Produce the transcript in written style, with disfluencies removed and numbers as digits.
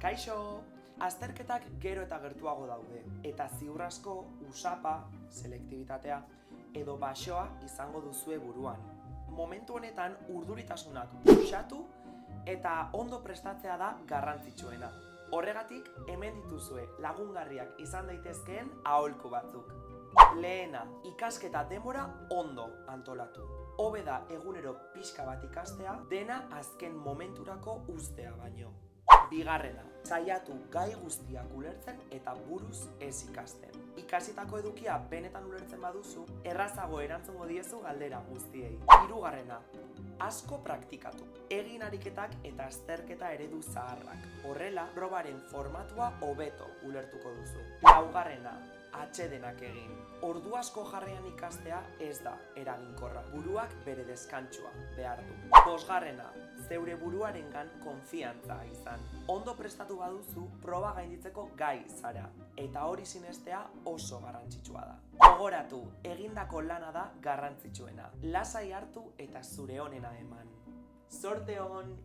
Kaixo! Azterketak gero eta gertuago daude, eta ziur asko usapa, selektibitatea, edo baxoa izango duzue buruan. Momentu honetan urduritasunak usatu eta ondo prestatzea da garrantzitsuena. Horregatik, hemen dituzue lagungarriak izan daitezkeen aholku batzuk. Lehena, ikasketa denbora ondo antolatu. Hobe da egunero pixka bat ikastea, dena azken momenturako uztea baino. Bigarrena, saiatu gai guztiak ulertzen eta buruz ez ikasten. Ikasitako edukia benetan ulertzen baduzu, errazago erantzungo diezu galdera guztiei. Hirugarrena, asko praktikatu. Egin ariketak eta azterketa eredu zaharrak. Horrela, probaren formatua hobeto ulertuko duzu. Laugarrena, atsedenak egin. Ordu asko jarrean ikastea ez da eraginkorra. Buruak bere deskantsua behar du. Bosgarrena, zeure buruarengan konfiantza izan. Ondo prestatu baduzu, proba gainditzeko gai zara. Eta hori sinestea oso garrantzitsua da. Gogoratu, egindako lana da garrantzitsuena. Lasai hartu eta zure onena eman. Zorte on!